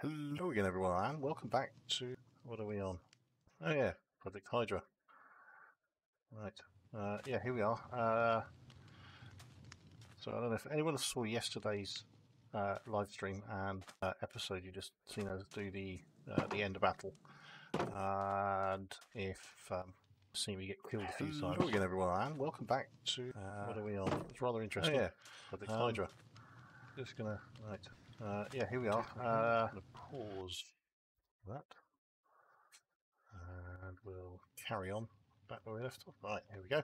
Hello again everyone and welcome back to, what are we on? Oh yeah, Project Hydra. Right, yeah, here we are. So I don't know if anyone saw yesterday's live stream and episode. You just seen us do the end of battle, and if seen me get killed a few times. Hello again everyone and welcome back to, what are we on? It's rather interesting. Oh yeah, Project Hydra. Just gonna, right, yeah, here we are. Gonna pause that. And we'll carry on back where we left off. Right, here we go.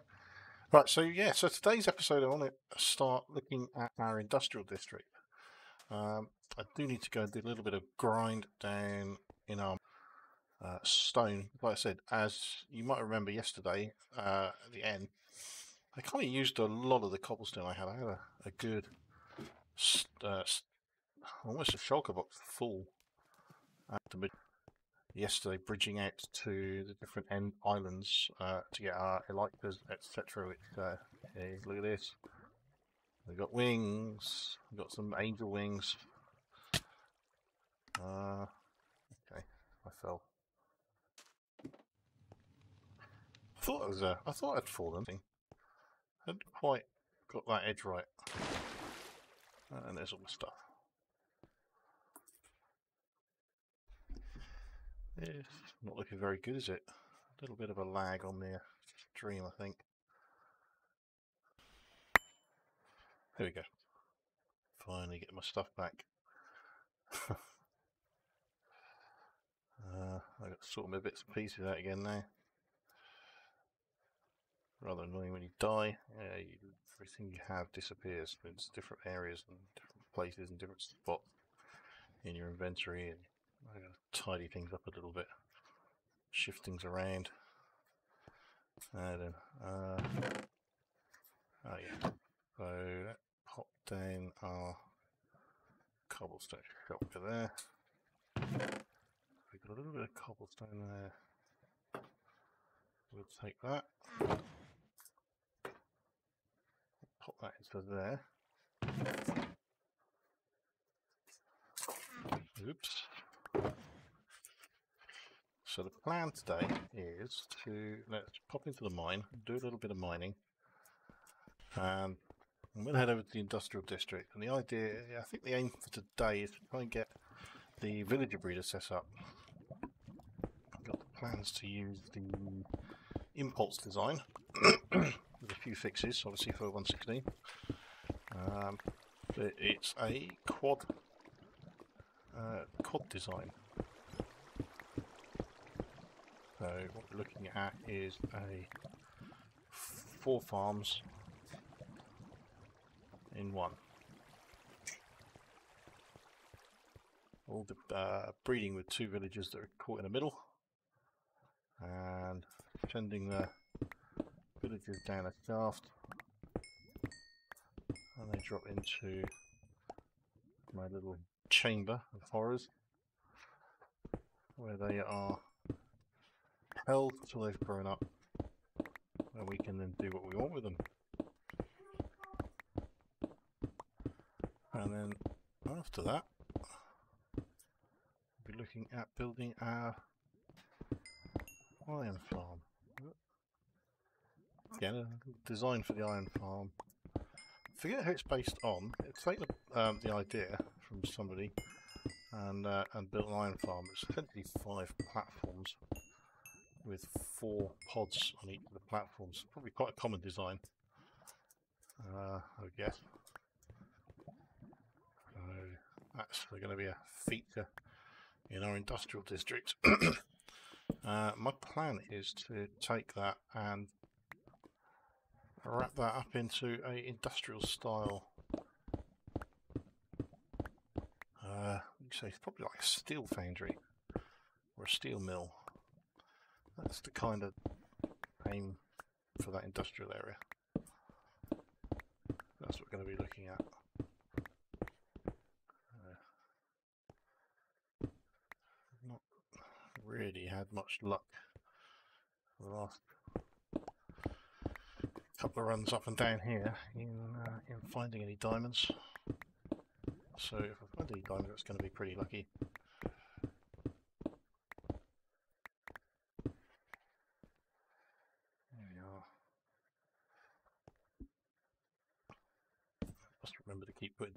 Right, so yeah, so today's episode I want to start looking at our industrial district. I do need to go and do a little bit of grind down in our stone. Like I said, as you might remember yesterday, at the end, I kind of used a lot of the cobblestone I had. I had a good, almost a shulker box full at the yesterday, bridging out to the different end islands to get our Elytras, etc. Which, hey, look at this. We've got wings. We've got some angel wings. Okay, I fell. I thought it was I thought I'd fallen. I hadn't quite got that edge right. And there's all the stuff. It's not looking very good, is it? A little bit of a lag on the stream, I think. There we go. Finally get my stuff back. I've got to sort my bits and pieces out again now. Rather annoying when you die. Everything you have disappears. It's different areas and different places and different spots in your inventory, and I've got to tidy things up a little bit. Shift things around. Then, oh yeah. So that pop down our cobblestone shulker there. We've got a little bit of cobblestone there. We'll take that. Pop that into there. Oops. So the plan today is to, let's pop into the mine, do a little bit of mining, and I'm going to head over to the industrial district. And the idea, I think the aim for today is to try and get the villager breeder set up. I've got the plans to use the impulse design with a few fixes, obviously for 116. But it's a quad design. So what we're looking at is a 4 farms in one. All the breeding with 2 villages that are caught in the middle, and sending the villagers down a shaft, and they drop into my little chamber of horrors, where they are held until they've grown up, and we can then do what we want with them. And then after that, we'll be looking at building our iron farm. Again, a design for the iron farm. Forget who it's based on. It's taken the idea from somebody and built an iron farm. It's essentially 5 platforms with 4 pods on each of the platforms. Probably quite a common design, I would guess. So that's going to be a feature in our industrial district. My plan is to take that and wrap that up into a industrial style. You say it's probably like a steel foundry or a steel mill. That's the kind of aim for that industrial area. That's what we're going to be looking at. Not really had much luck for the last couple of runs up and down here in finding any diamonds. So if I find any diamonds, it's going to be pretty lucky.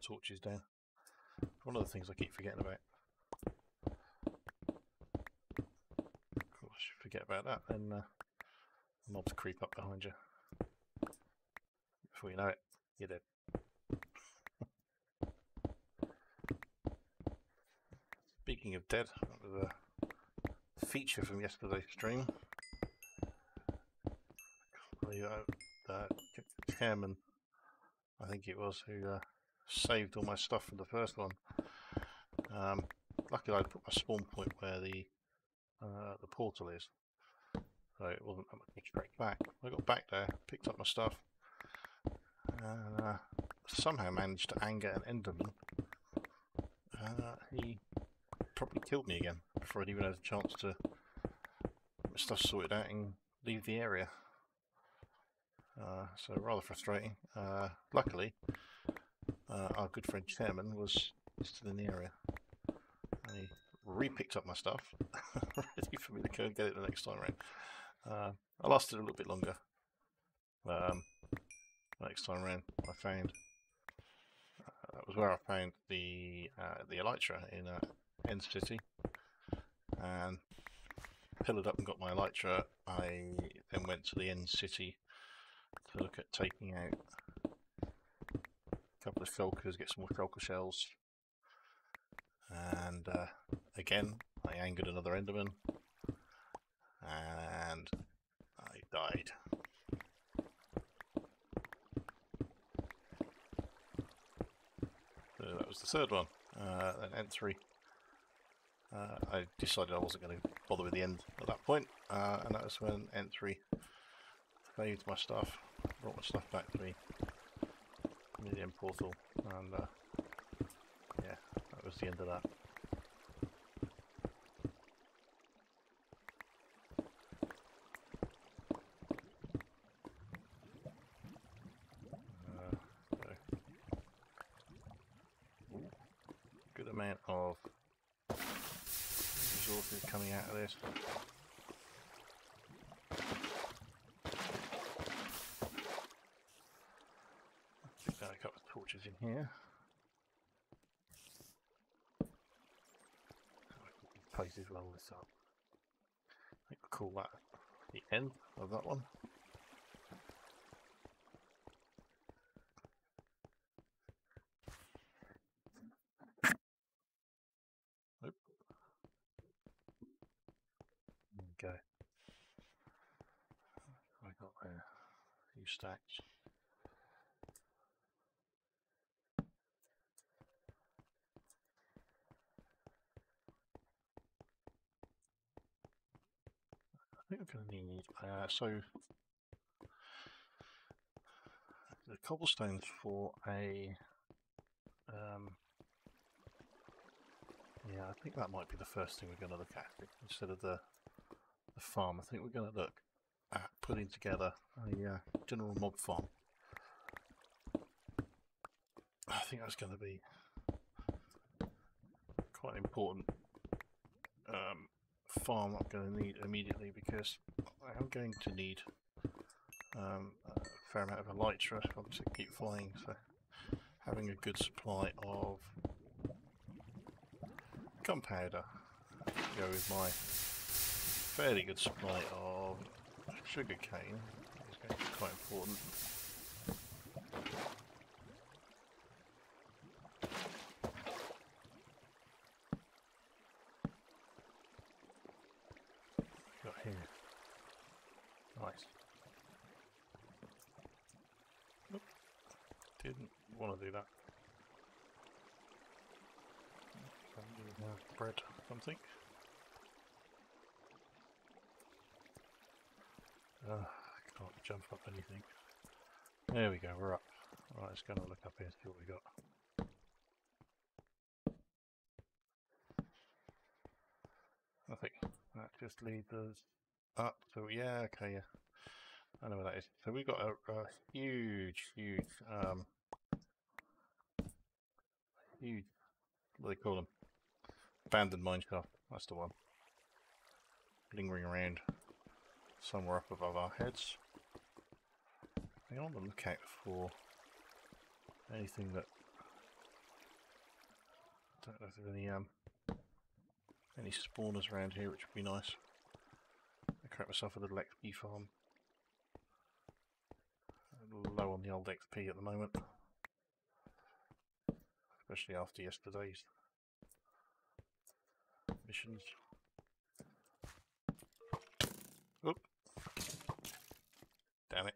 torches down. One of the things I keep forgetting about. Of course, you forget about that, then mobs creep up behind you. Before you know it, you're dead. Speaking of dead, that was a feature from yesterday's stream. The chairman, I think it was, who saved all my stuff from the first one. Luckily I put my spawn point where the portal is, so it wasn't that much straight back. I got back there, picked up my stuff, and somehow managed to anger an Enderman. He probably killed me again before I'd even had a chance to get my stuff sorted out and leave the area. So rather frustrating. Luckily, our good friend Chairman was still in the area, and he re-picked up my stuff, ready for me to go and get it the next time around. I lasted a little bit longer. Next time around, I found that was where I found the Elytra in End City, and pillared up and got my Elytra. I then went to the End City to look at taking out a couple of shulkers, get some more shulker shells, and again I angered another Enderman, and I died. So that was the third one. Then N3. I decided I wasn't going to bother with the end at that point, and that was when N3 saved my stuff, brought my stuff back to me near the end portal, and yeah, that was the end of that. Good amount of resources coming out of this. Stick down a couple of torches in here. Places roll this up. I think we'll call that the end of that one. Nope. There we go. I got there a few stacks. I think I'm going to need so the cobblestones for a yeah, I think that might be the first thing we're going to look at instead of the farm. I think we're going to look at putting together a general mob farm. I think that's going to be quite an important farm I'm going to need immediately, because I am going to need a fair amount of elytra to keep flying, so having a good supply of gunpowder to go with my fairly good supply of sugar cane is going to be quite important. Got here. Nice. Oop. Didn't want to do that. Bread, something. I can't jump up anything. There we go, we're up. Right, let's go and look up here and see what we got. Nothing. That just leads us up. So yeah, okay, yeah. I know what that is. So we've got a huge, huge, what do they call them? Abandoned mineshaft. That's the one. Lingering around somewhere up above our heads. I want to look out for anything that Don't know if there's any spawners around here, which would be nice. I create myself a little XP farm. A little low on the old XP at the moment, especially after yesterday's missions. Oop! Damn it!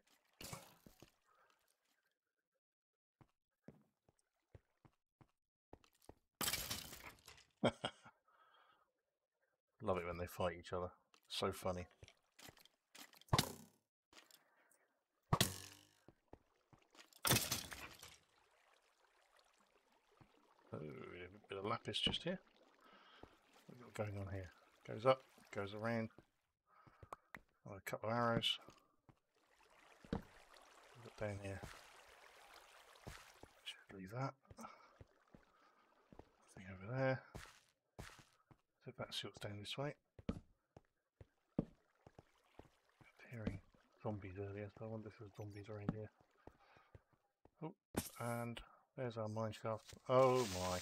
Love it when they fight each other. So funny. Oh, a bit of lapis just here. What have we got going on here? Goes up, goes around. Oh, a couple of arrows. Look down here. Should leave that. Nothing over there. So that's what's down this way. Hearing zombies earlier, so I wonder if there's zombies around here. Oh, and there's our mine shaft. Oh my.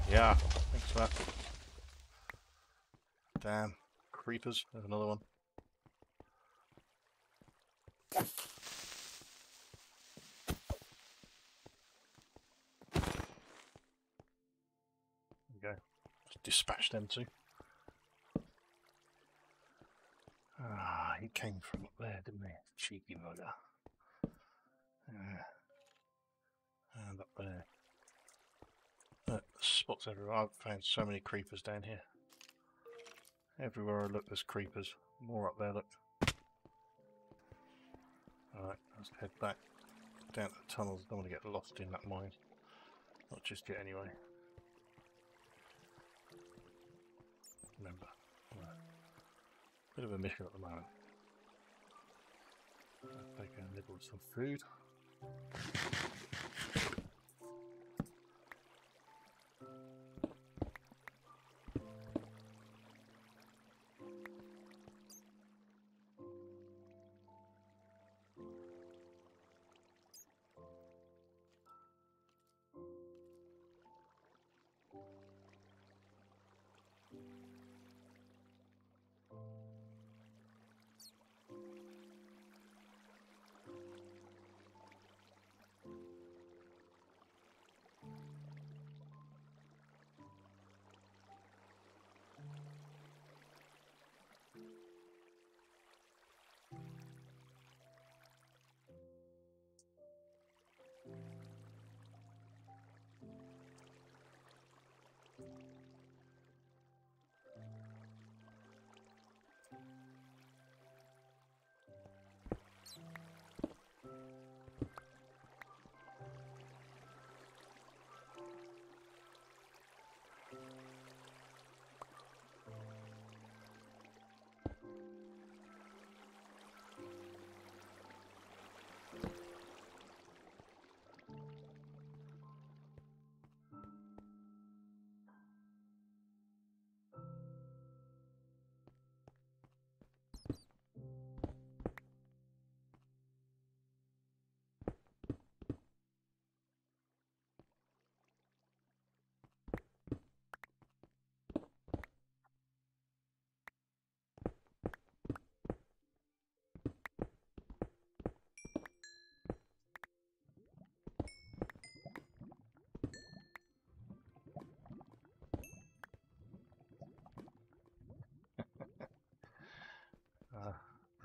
Yeah, thanks for that. Damn. Creepers. There's another one. There we go. Just dispatch them two. Ah, he came from up there, didn't he? Cheeky bugger. And up there. Spots everywhere. I've found so many creepers down here. Everywhere I look, there's creepers. More up there, look. Alright, let's head back down to the tunnels. Don't want to get lost in that mine. Not just yet, anyway. Remember, bit of a mission at the moment. Take a nibble of some food.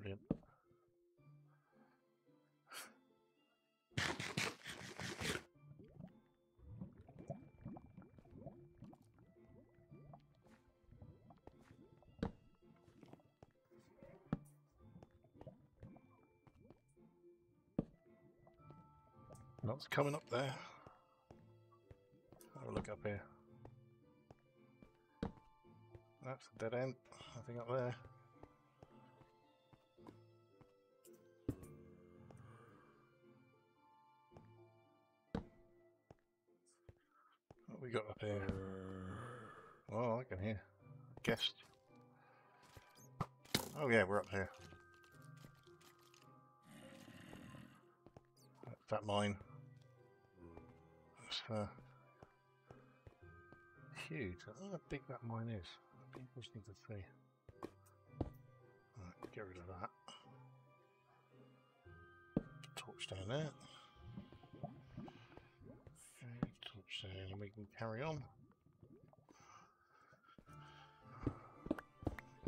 Brilliant. What's coming up there? Have a look up here. That's a dead end, I think, up there. What we got up here? Oh, I can hear. Guest. Oh yeah, we're up here. That's that mine. Let's queued. I don't know how big that mine is. People just need to see. Right, get rid of that. Torch down there. Okay, torch there, and we can carry on.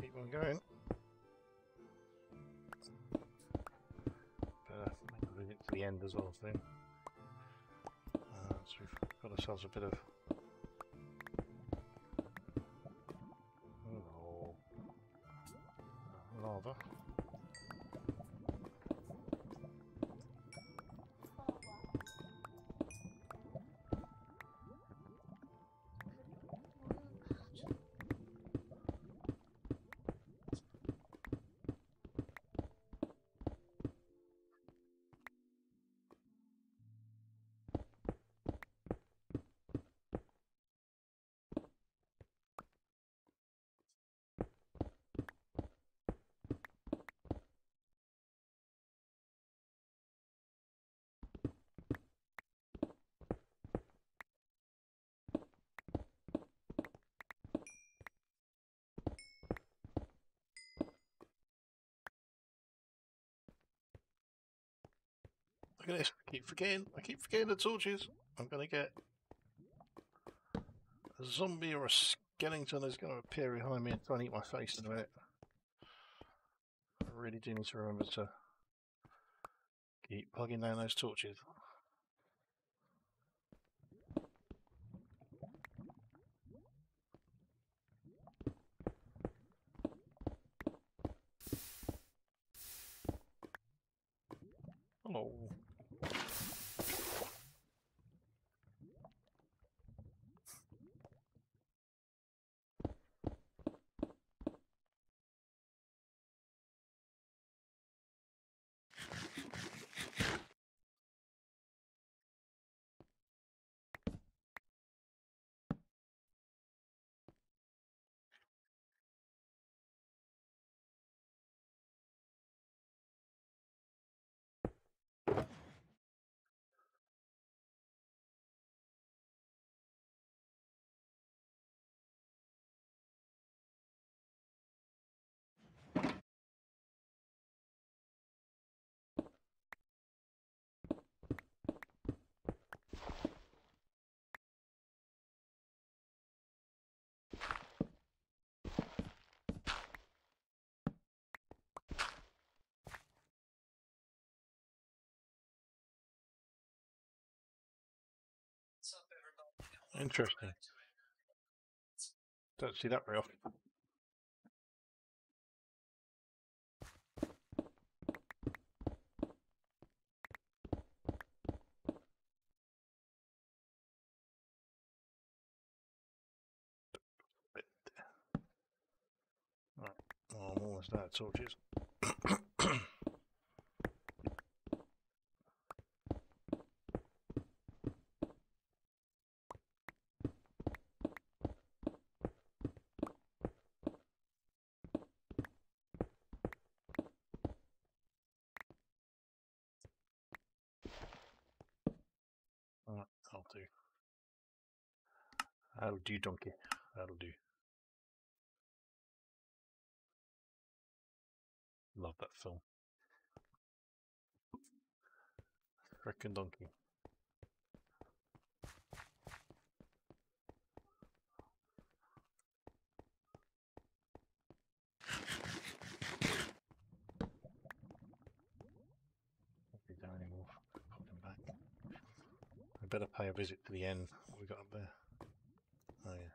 Keep on going. Make a visit to the end as well soon. So we've got ourselves a bit of lava. Look at this, I keep forgetting the torches. I'm gonna get a zombie or a skeleton is going to appear behind me and try and eat my face in a minute. I really do need to remember to keep plugging down those torches. Hello. Interesting. Don't see that very often. Right. Oh, I'm almost out of torches. Right, I'll do. That'll do, donkey. That'll do. Love that film. Frickin' donkey. Won't be down anymore. Put him back. I better pay a visit to the end. What we got up there? Oh yeah.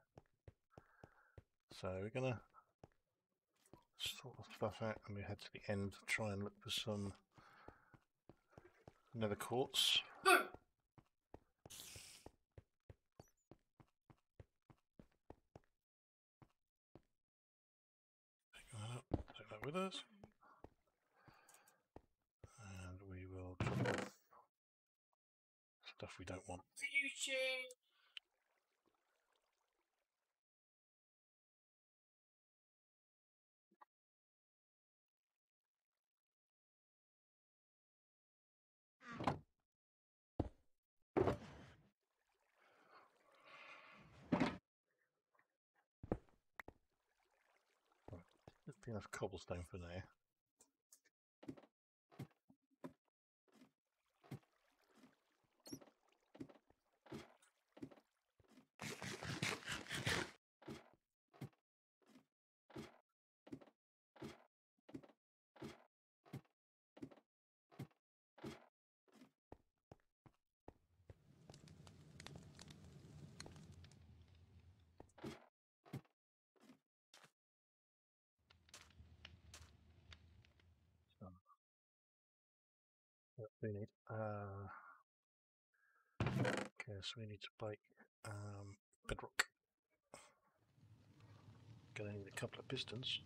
So we're gonna sort of stuff out and we head to the end, try and look for some nether quartz. Pick that up, take that with us. And we will drop off stuff we don't want. be enough cobblestone for there. What do we need? Okay, so we need to bake bedrock. Gonna need a couple of pistons.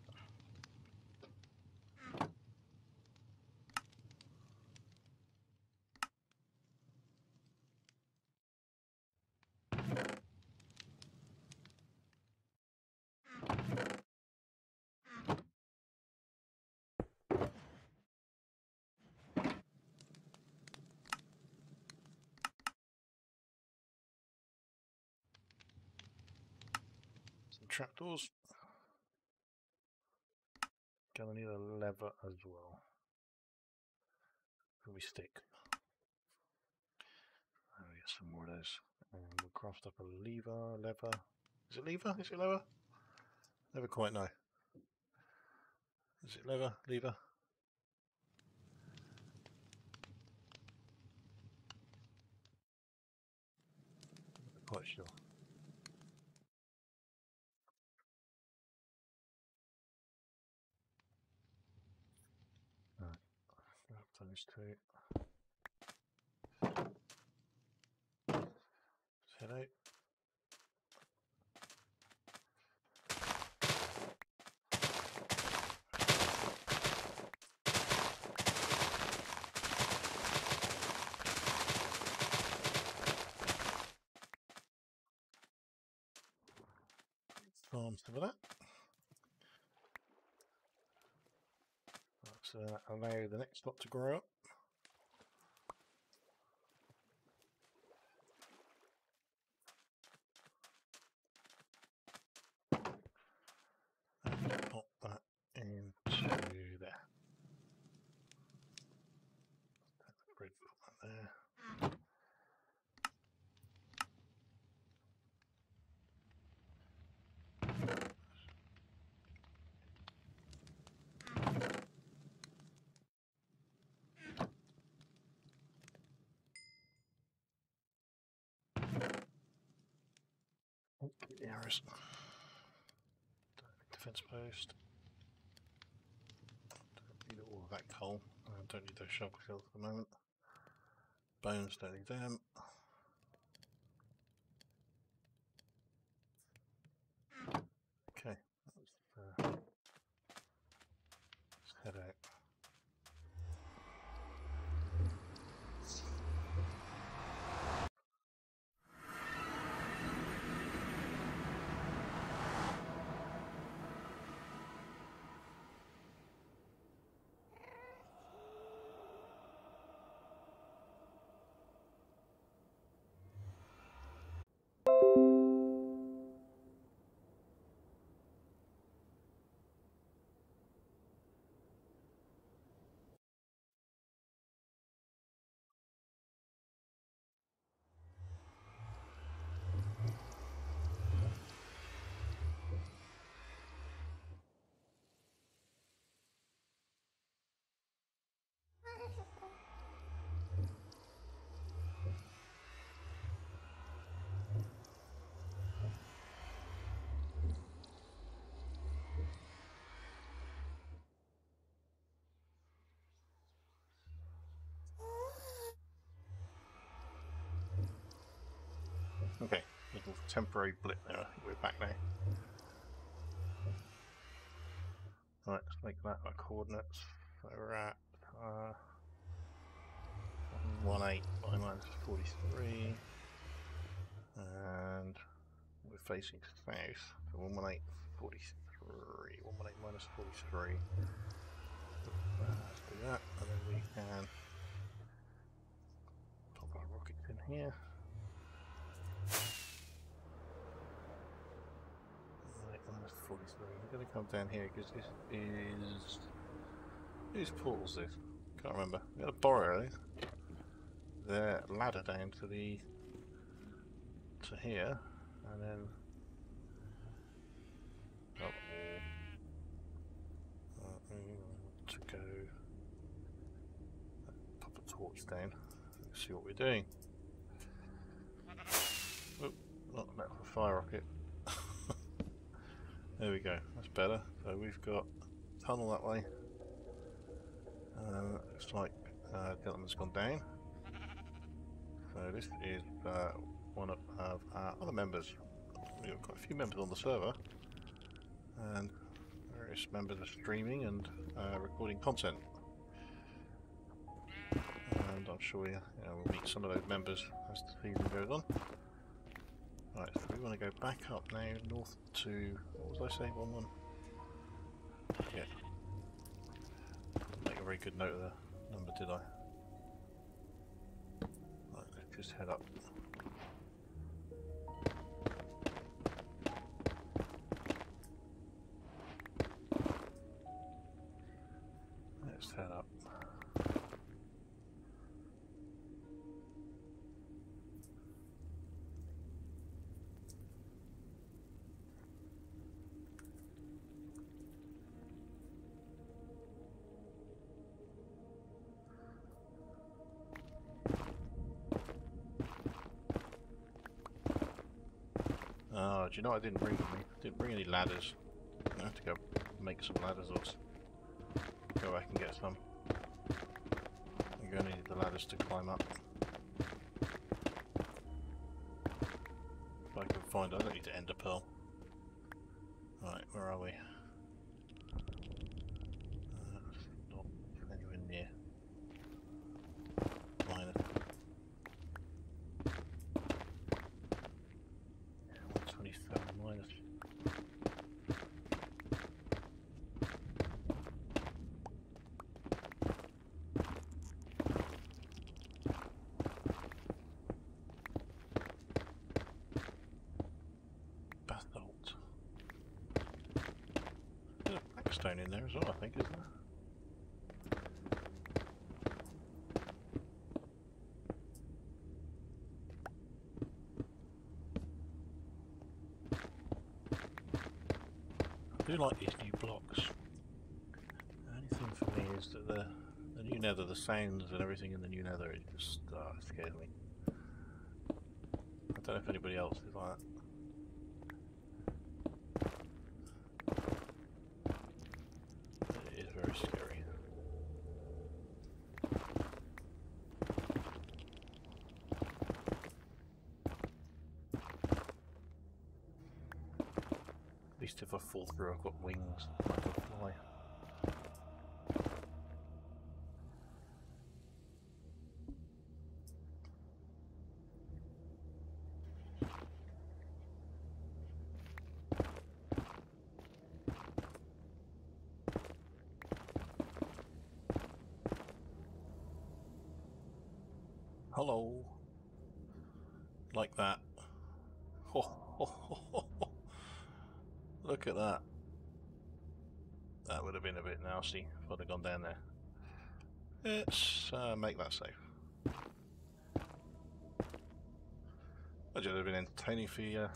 Some trapdoors. Gonna need a lever as well. Can we stick? Oh, we get some more of those. And we'll craft up a lever. Is it lever? Is it lever? Never quite know. Is it lever? Lever? Not quite sure. Right, grab those two. Let's head out. Farms over that. Let's allow the next lot to grow up. And pop that into there. Take the bread, put that there. Oh, the arrows. Defense post. Don't need all of that coal. Don't need those shovel kills at the moment. Bones, don't need them. Okay, let's head out. Okay, little temporary blip there. I think we're back now. Right, let's make that our coordinates. So we're at 118 by minus 43, and we're facing south. So 118, 43. 118 minus 43. Let's do that, and then we can pop our rockets in here. Minus 43. We're going to come down here because this is... Whose portal's this? Can't remember. We got to borrow the ladder down to the... to here, and then... up to go... pop a torch down. Let's see what we're doing. Oh, not a metal fire rocket. There we go, that's better. So we've got a tunnel that way. Looks like Gentleman's gone down. So this is one of our other members. We've got quite a few members on the server, and various members are streaming and recording content. And I'm sure we'll meet some of those members as the season goes on. Right, so we want to go back up now, north to, what was I saying, 1-1? Yeah. Make a very good note of the number, did I? Right, let's just head up. Let's head up. Oh, do you know what I didn't bring with me? Didn't bring any ladders. I have to go make some ladders or go back and get some. You're going to need the ladders to climb up. If I can find it, I don't need to ender pearl. Right, where are we? Not anywhere near. Minus. 127 minus. Basalt. There's a blackstone in there as well, I think, isn't there? I do like these new blocks. The only thing for me is that the new nether, the sounds and everything in the new nether, it just scares me. I don't know if anybody else is like that. It is very scary. At least if I fall through, I've got wings and I can fly. Hello. Like that. Look at that. That would have been a bit nasty if I'd have gone down there. Let's make that safe. That would have been entertaining for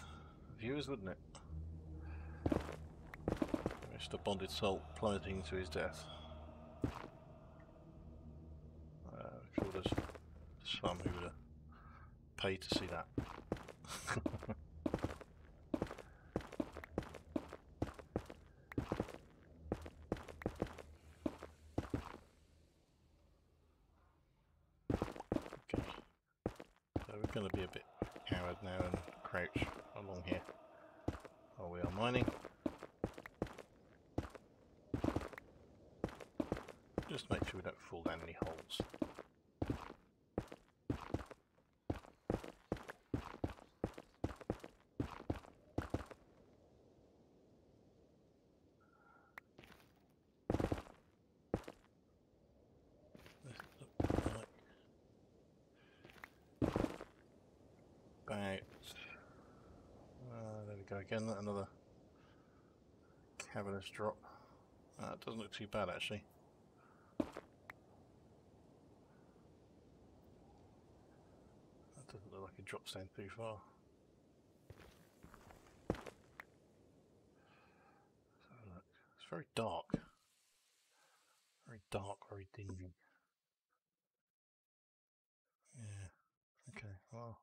viewers, wouldn't it? Mr. Bonded Salt plummeting to his death. I'm sure there's some who would have paid to see that. Okay, so we're going to be a bit coward now and crouch along here while we are mining. Just make sure we don't fall down any holes. There we go again, another having us drop. It doesn't look too bad actually. That doesn't look like it drops down too far. So look, it's very dark. Very dark, very dingy. Yeah, okay, well,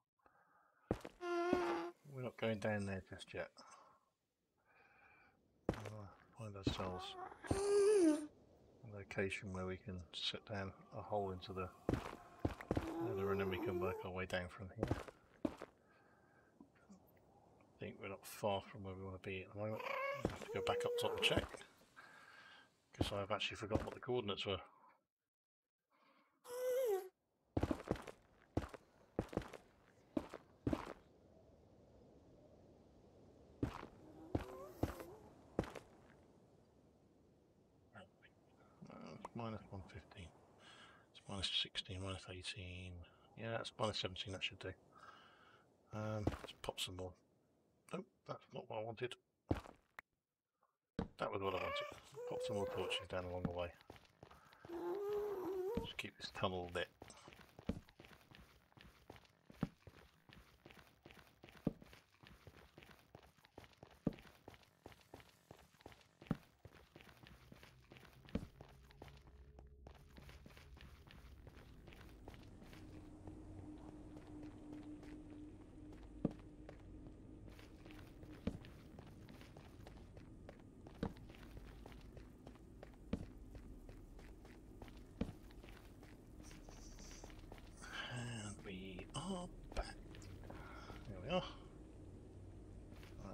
we're not going down there just yet. We'll find ourselves a location where we can sit down a hole into the nether and then we can work our way down from here. I think we're not far from where we want to be at the moment. I have to go back up top and check, because I've actually forgotten what the coordinates were. Minus 150. It's minus 16, minus 18. Yeah, it's minus 17, that should do. Let's pop some more. Nope, that's not what I wanted. That was what I wanted. Pop some more torches down along the way. Just keep this tunnel lit.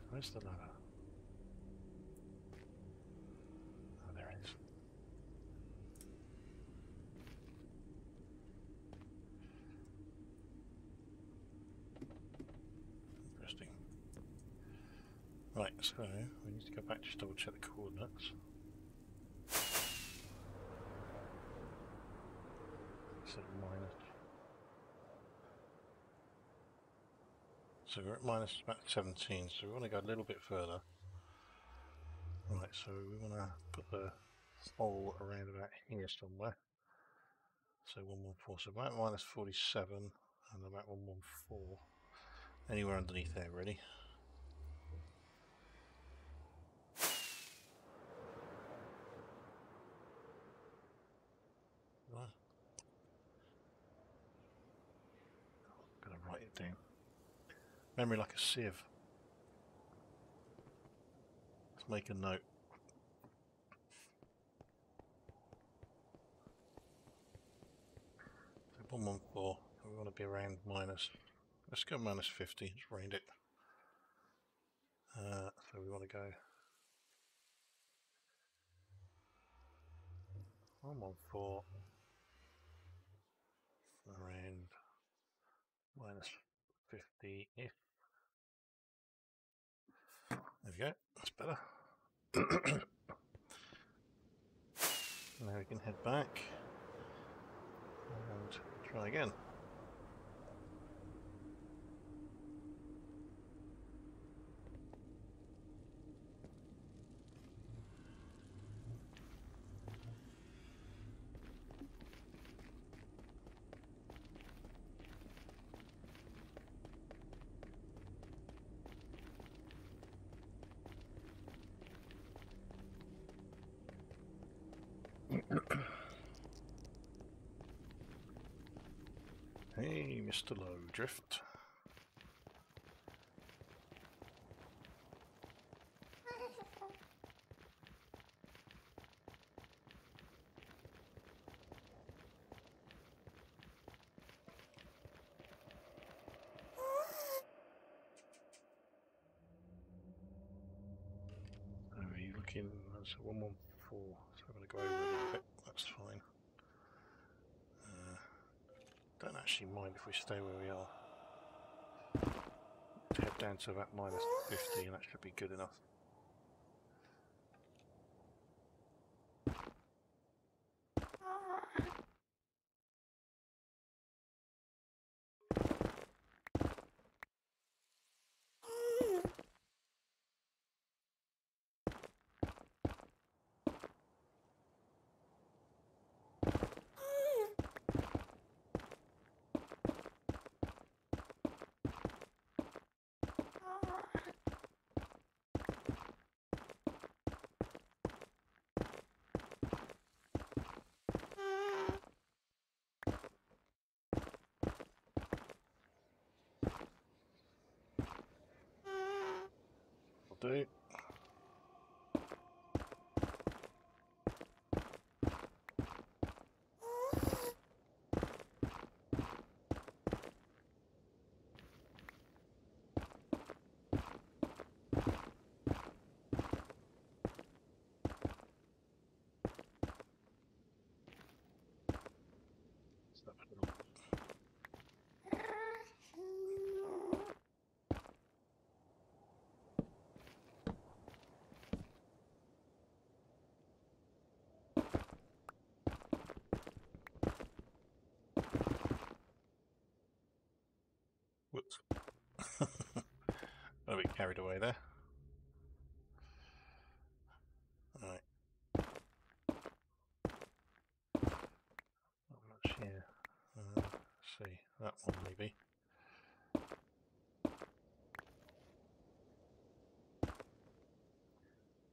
Where's the ladder? Oh, there it is. Interesting. Right, so we need to go back to double check the coordinates. So minus. So we're at minus about 17, so we want to go a little bit further. Right, so we want to put the hole around about here somewhere. So 114, so about minus 47 and about 114. Anywhere underneath there, really. Right. I'm going to write it down. Memory like a sieve. Let's make a note. So 114, we want to be around minus, let's go minus 50, just round it. So we want to go 114 around minus 50-ish. There we go, that's better. Now we can head back and try again. Hey, Mr. Low Drift. Are you looking? That's 114, so I'm going to go over a little bit, that's fine. Don't actually mind if we stay where we are. Head down to about minus 50 and that should be good enough. That'll do. Whoops. A bit carried away there. Alright. Not much here. Let's see, that one maybe.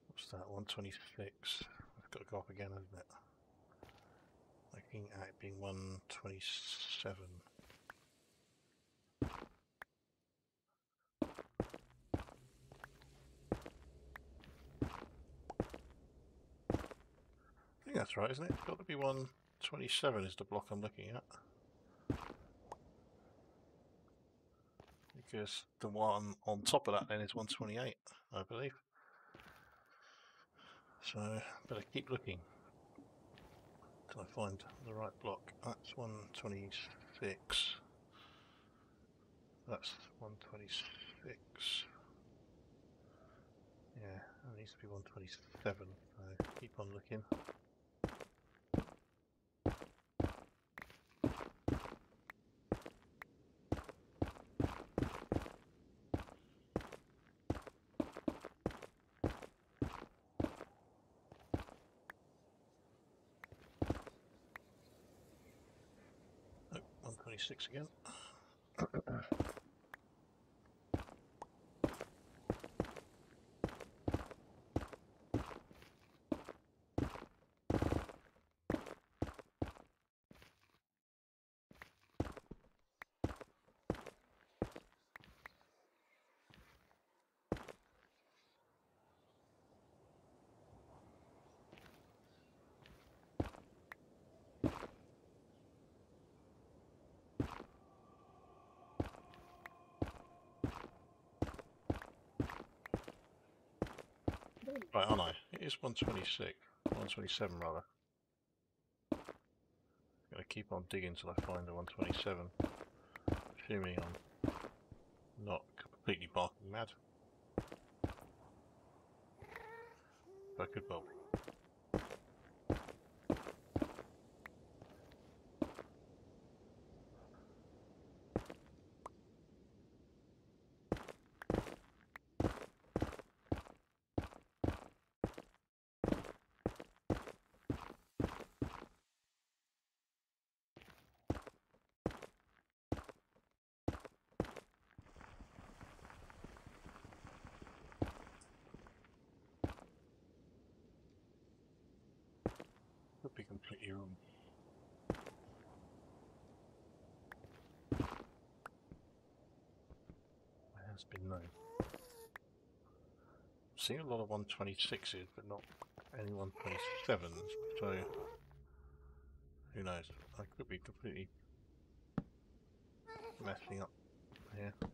What's that? 126. I've got to go up again, hasn't it? Looking at it being 127. I think that's right, isn't it? It's got to be 127 is the block I'm looking at. Because the one on top of that then is 128, I believe. So, better keep looking till I find the right block. That's 126. That's 126. Yeah, it needs to be 127, so keep on looking. Oh, 126 again. Right, aren't I? It is 126. 127 rather. I'm going to keep on digging till I find the 127. Assuming I'm not completely barking mad. But I could well be. Could be completely wrong. There has been no. I've seen a lot of 126s, but not any 127s, so who knows? I could be completely messing up here. It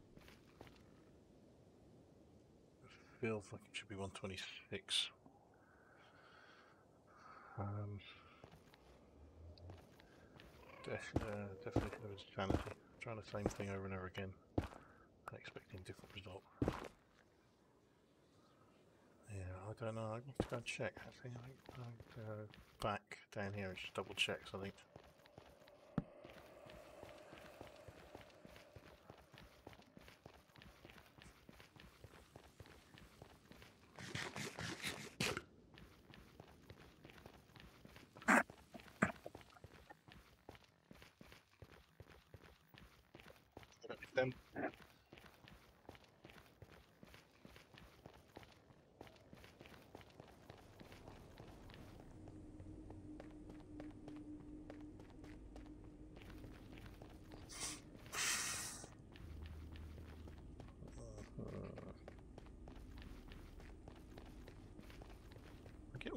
feels like it should be 126. Definition of insanity. Trying the same thing over and over again and expecting different result. Yeah, I don't know. I need to go and check. Actually, I'll back down here and just double check. I think. Them.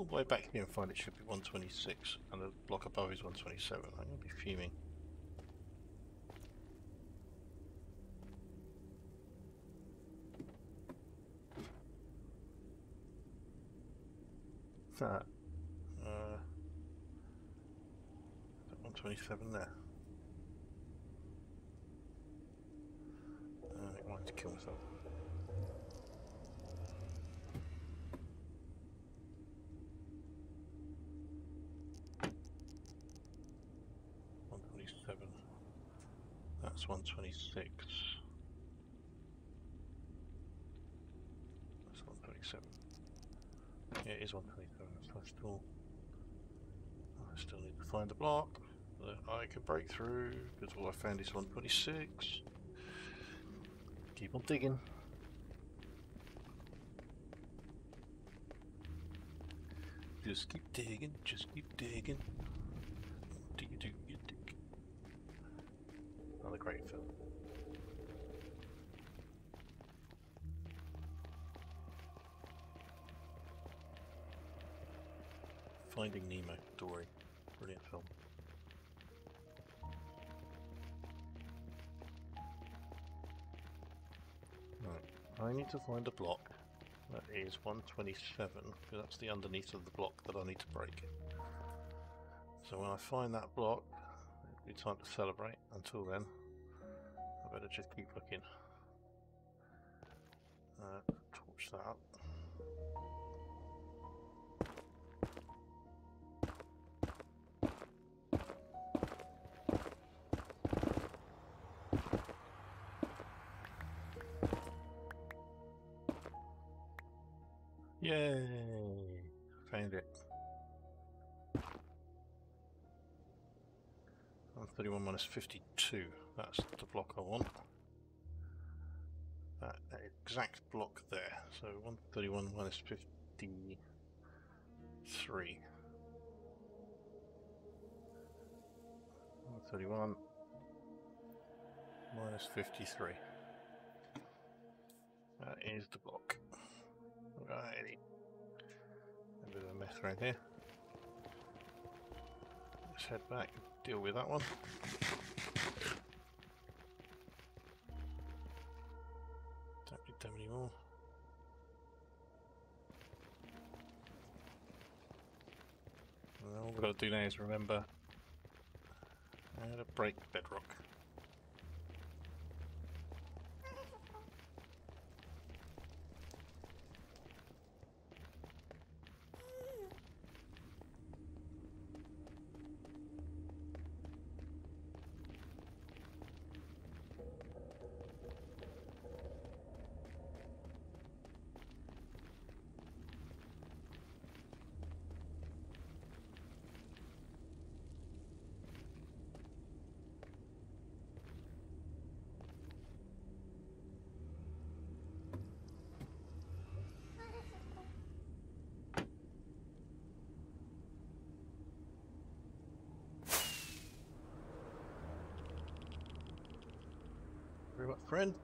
all the way back here and find it should be 126 and the block above is 127. I'm going to be fuming. That 127 there. I wanted to kill myself. That's 126. That's 127. Yeah, it is 127. So I still need to find the block that I can break through because all I found is 126. Keep on digging. Just keep digging. Just keep digging. Dig. Another great film. Finding Nemo, Dory. Brilliant film. Right, I need to find a block that is 127, because that's the underneath of the block that I need to break. So when I find that block, it'll be time to celebrate. Until then, I better just keep looking. Torch that up. Yay! Found it. 131 minus 52. That's the block I want. That exact block there. So 131 minus 53. 131 minus 53. That is the block. Righty. A bit of a mess around here. Let's head back and deal with that one. Don't need them anymore. And all we've got to do now is remember how to break bedrock. Very much, friend.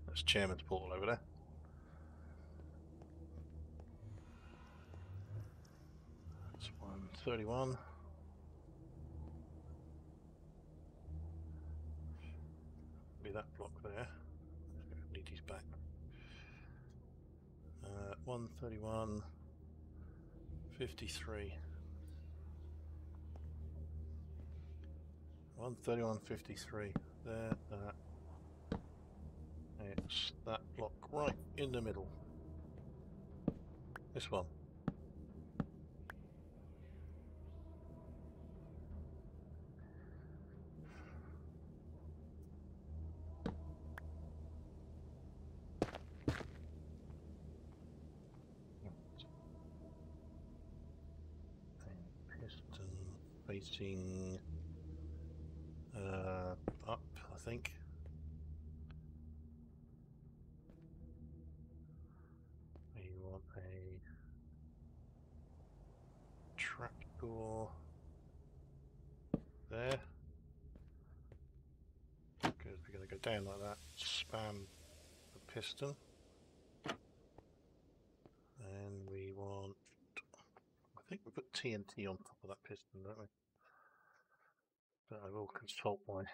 That's Chairman's portal over there. That's 131. Be that block there. Need these back. 131. 53. 131.53. There, that. It's that block right in the middle. This one. Piston facing up, I think. We want a trapdoor there, because we're going to go down like that, spam the piston, and we want, I think we put TNT on top of that piston, don't we? But I will consult my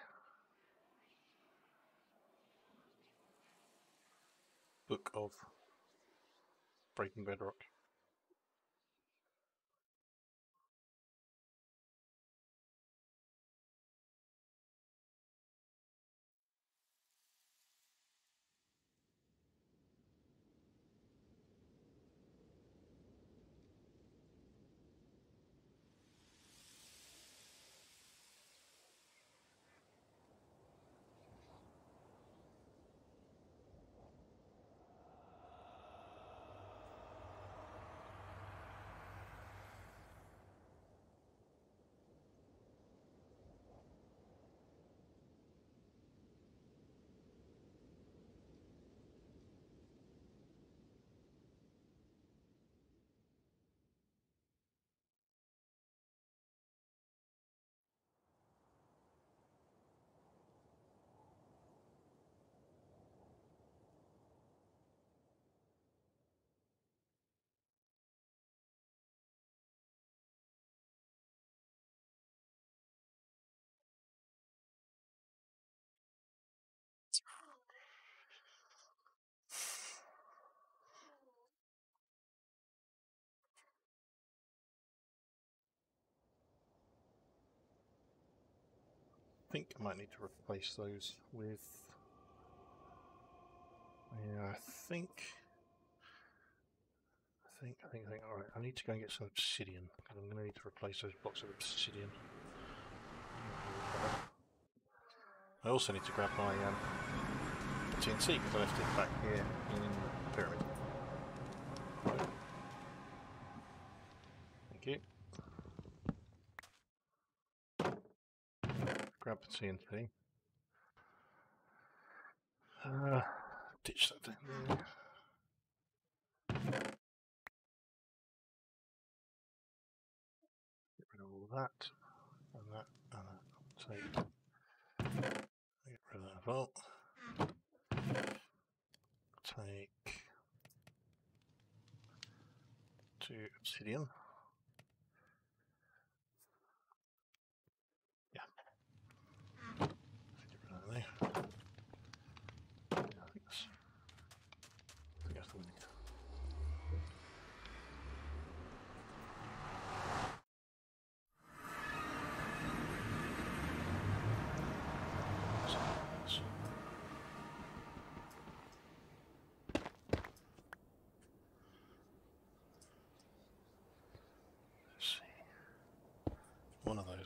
book of breaking bedrock. I think I might need to replace those with, yeah, I think, alright, I need to go and get some obsidian, because I'm going to need to replace those blocks of obsidian. I also need to grab my TNT, because I left it back here in the pyramid. Thank you. Grab the TNT. Ditch that thing there. Get rid of all that, and that, and that. Get rid of that as well. Take 2 obsidian. Yeah. Get rid of that there. Yeah, I think that's the way we need.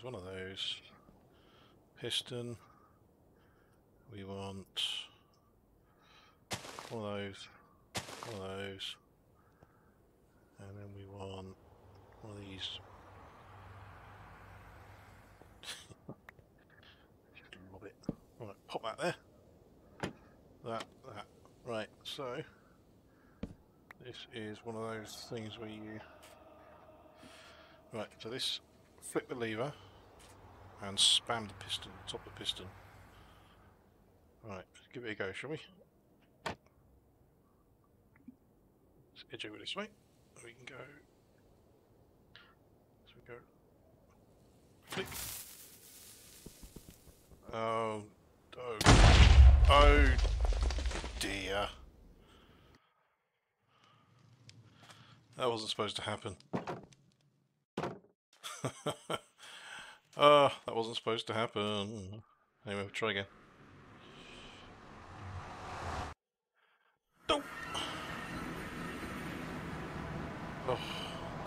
One of those. Piston. We want one of those, and then we want one of these. Just lob it. Right, pop that there. That. Right, so this is one of those things where you. Right, so this, flip the lever and spam the piston, top of the piston. Right, give it a go, shall we? Let's edge over this way. We can go. So we go. Flick. Oh dear. That wasn't supposed to happen. That wasn't supposed to happen. Anyway, we'll try again. Nope. Oh,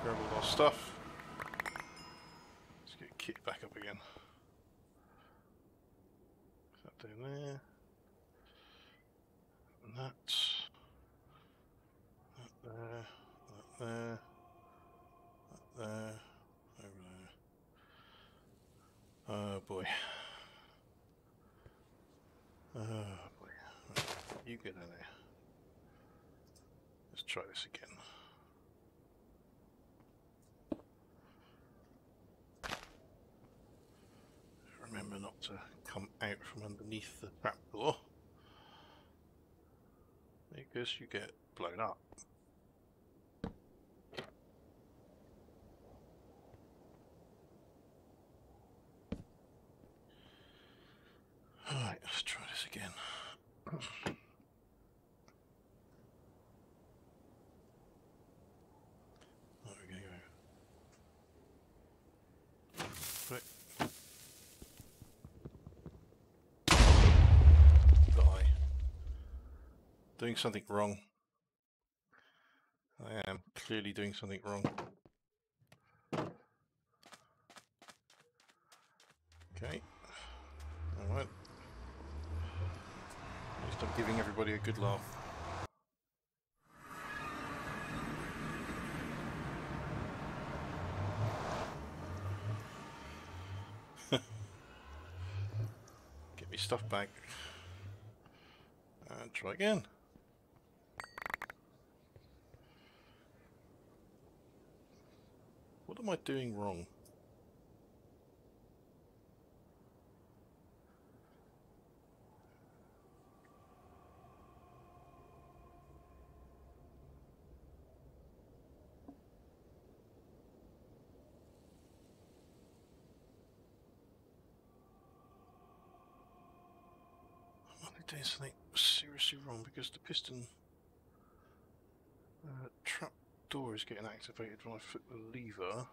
grab all our stuff. Let's get Kit back up again. Is that down there? And that there, that there, that there, over there. Oh boy. Oh boy. Right, you get in there. Let's try this again. Remember not to come out from underneath the trapdoor, because you get blown up. Alright, let's try this again. There we go. Quick. Die. Doing something wrong. I am clearly doing something wrong. Okay. Alright. At least I'm giving everybody a good laugh. Get me stuff back. And try again. What am I doing wrong? Doing something seriously wrong, because the piston trap door is getting activated when I flip the lever.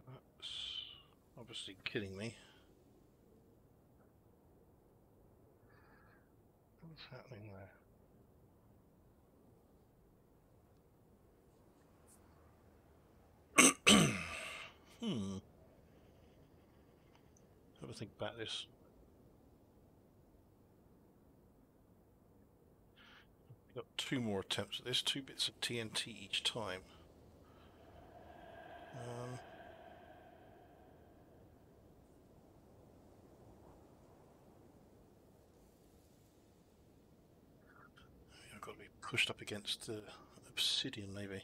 That's obviously killing me. What's happening there? Have a think about this. Got 2 more attempts at this, 2 bits of TNT each time. I've got to be pushed up against the obsidian, maybe.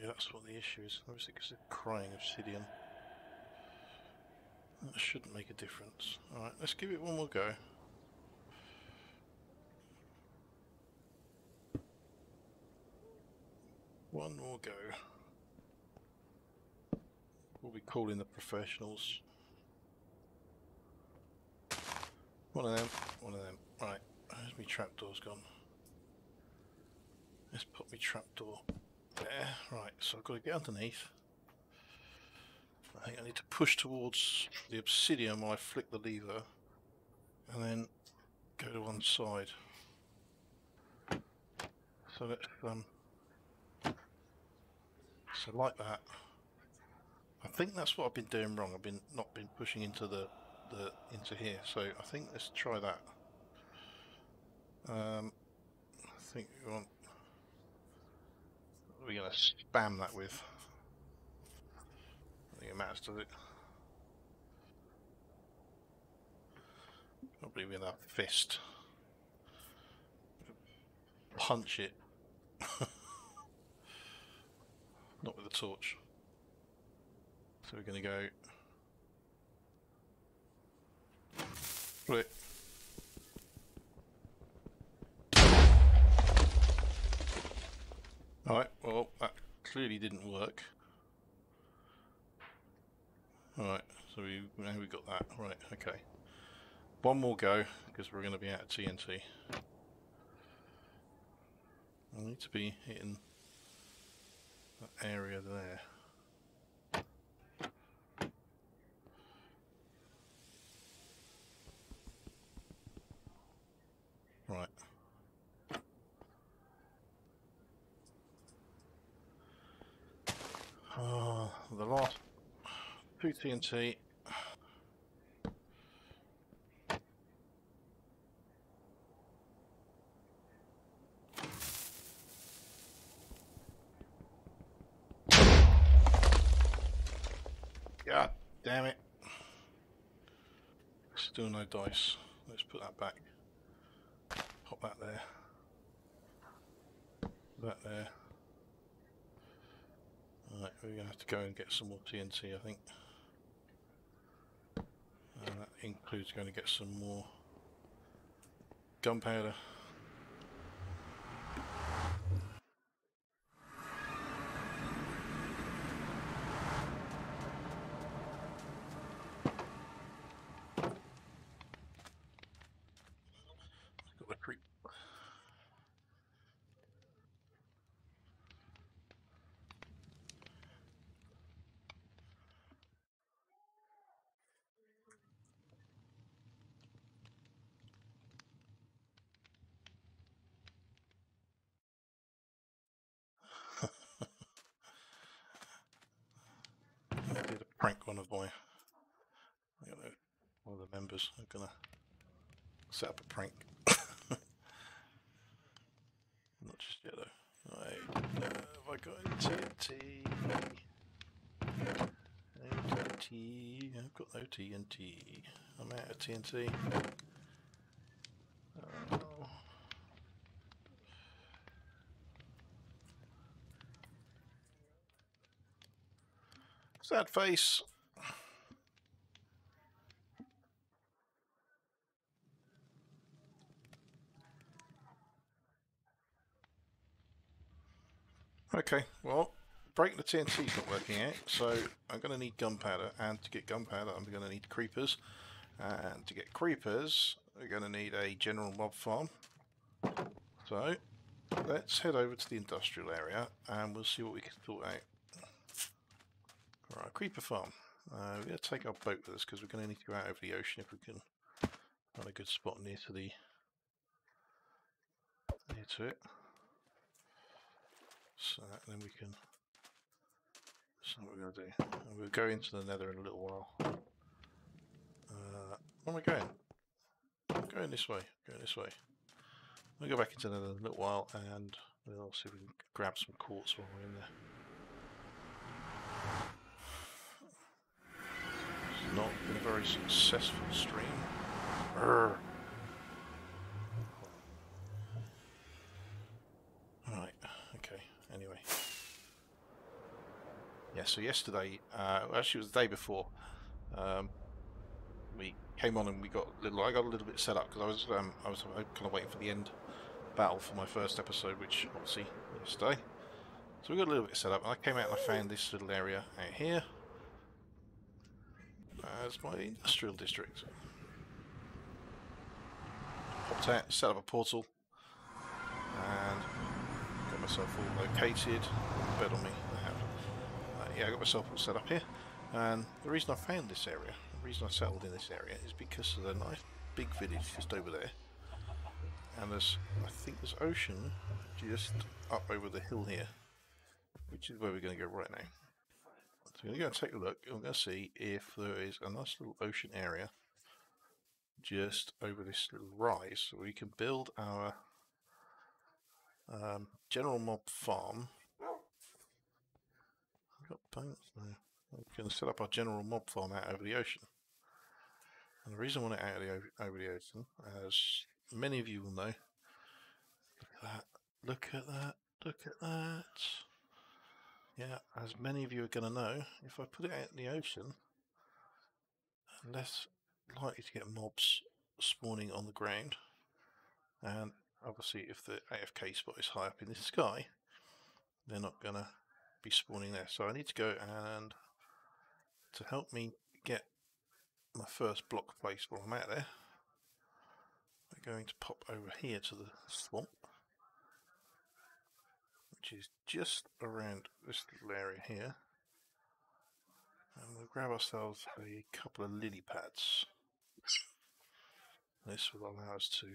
Yeah, that's what the issue is. Obviously, because they're crying obsidian. That shouldn't make a difference. Alright, let's give it one more go. One more go. We'll be calling the professionals. One of them, one of them. Right, where's my trapdoor's gone? Let's put my trapdoor there. Right, so I've got to get underneath. I think I need to push towards the obsidian while I flick the lever, and then go to one side. So let's so like that. I think that's what I've been doing wrong. I've not been pushing into into here. So I think let's try that. I think we want. What are we going to spam that with? I think it matters, does it? Probably with a fist. Punch it. Not with a torch. So we're going to go. Flip. Alright, well, that clearly didn't work. Alright, so now we've got that. Right, okay. One more go, because we're going to be out of TNT. I need to be hitting that area there. Right. The last 2 TNT. God damn it. Still no dice. Let's put that back. Pop that there. That there. Right, we're going to have to go and get some more TNT, I think. Includes going to get some more gunpowder. Got the creep. I did a prank one of my, one of the members. I'm gonna set up a prank. Not just yet though. Right, have I got any TNT? No TNT. I've got no TNT. I'm out of TNT. Oh. Sad face. Okay, well, breaking the TNT's not working out, so I'm going to need gunpowder, and to get gunpowder I'm going to need creepers, and to get creepers we're going to need a general mob farm. So let's head over to the industrial area and we'll see what we can sort out. Right, creeper farm. We're going to take our boat with us because we're going to need to go out over the ocean if we can find a good spot near to it. So then we can. So what we're going to do. We'll go into the nether in a little while. Where am I going? I'm going this way. Going this way. We'll go back into the nether in a little while and we'll see if we can grab some quartz while we're in there. It's not been a very successful stream. Urgh. Right, okay, anyway. Yeah, so yesterday, actually it was the day before, we came on and we got I got a little bit set up because I was kind of waiting for the end battle for my first episode, which obviously yesterday. So we got a little bit set up, and I came out and I found this little area out here as my industrial district. Popped out, set up a portal, and got myself all located. Bed on me. Yeah, I got myself all set up here. And the reason I found this area, the reason I settled in this area, is because of the nice big village just over there. And there's, I think there's ocean just up over the hill here, which is where we're going to go right now. So we're going to go and take a look, and we're going to see if there is a nice little ocean area just over this little rise, so we can build our general mob farm. We've got plants there. We can set up our general mob farm out over the ocean. And the reason I want it out over the ocean, as many of you will know, look at that, look at that. Yeah, as many of you are going to know, if I put it out in the ocean, I'm less likely to get mobs spawning on the ground. And obviously if the AFK spot is high up in the sky, they're not going to be spawning there. So I need to go, and to help me get my first block placed while I'm out there, we're going to pop over here to the swamp, which is just around this little area here, and we'll grab ourselves a couple of lily pads. This will allow us to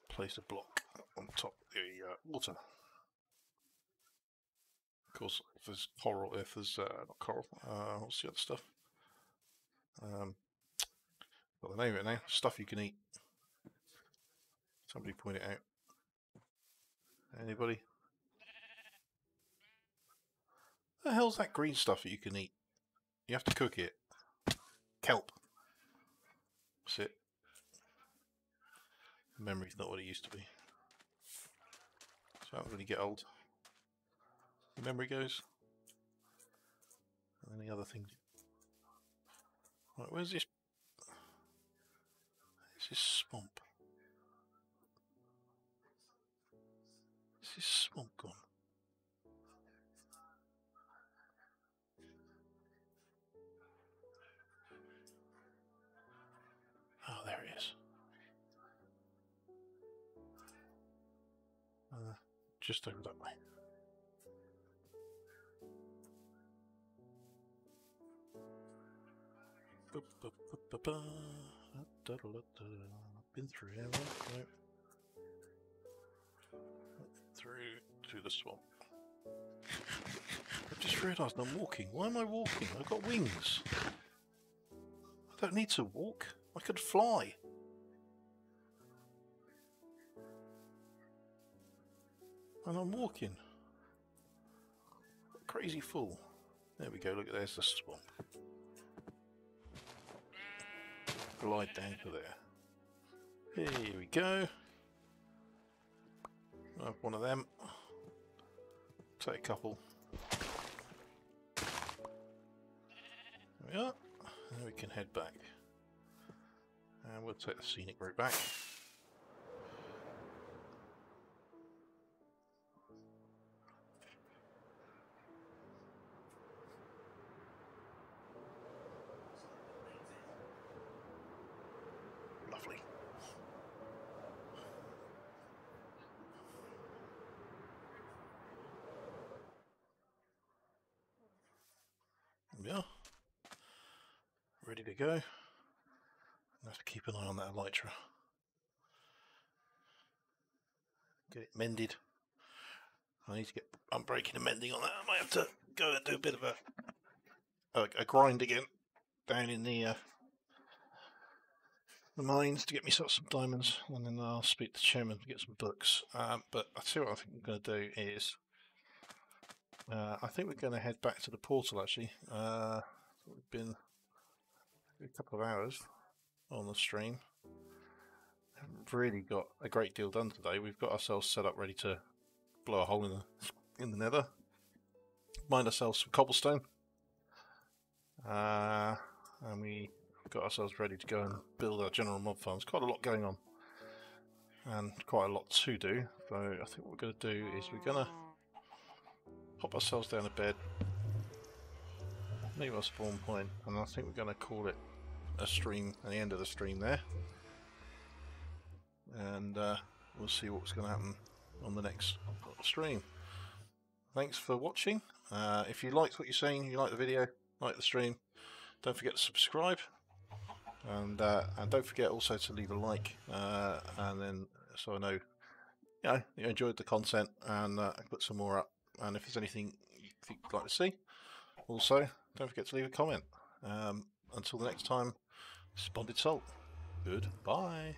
place a block on top of the water. Of course, if there's coral, if there's not coral, what's the other stuff? Got the name of it now. Stuff you can eat. Somebody point it out. Anybody? The hell's that green stuff that you can eat? You have to cook it. Kelp. That's it. Memory's not what it used to be. So I don't really get old. The memory goes. Any other things? Right, where's this? Where's this swamp? Is this swamp gone? Oh, there it is. Just over that way. Been through here, right? Through to the swamp. I've just realised I'm walking. Why am I walking? I've got wings. I don't need to walk. I could fly. And I'm walking. Crazy fool. There we go, look, there's the swamp. Glide down to there. Here we go. I have one of them. Take a couple. There we are. And we can head back. And we'll take the scenic route back. Lovely. Yeah. Ready to go. I have to keep an eye on that Hydra. Get it mended. I need to get unbreaking and mending on that. I might have to go and do a bit of a grind again down in the mines to get myself some diamonds, and then I'll speak to the chairman to get some books. But I see what I think I'm going to do is I think we're going to head back to the portal actually. We've been a couple of hours on the stream. Haven't really got a great deal done today. We've got ourselves set up ready to blow a hole in the nether. Mined ourselves some cobblestone. And we got ourselves ready to go and build our general mob farms. Quite a lot going on. And quite a lot to do. So I think what we're going to do is we're going to pop ourselves down to bed. Leave our spawn point, and I think we're going to call it a stream at the end of the stream there. And we'll see what's going to happen on the next stream. Thanks for watching. If you liked what you're seeing, you like the video, like the stream, don't forget to subscribe, and don't forget also to leave a like, and then so I know you enjoyed the content, and I put some more up. And if there's anything you think you'd like to see, also don't forget to leave a comment. Until the next time, Spotted Salt. Goodbye.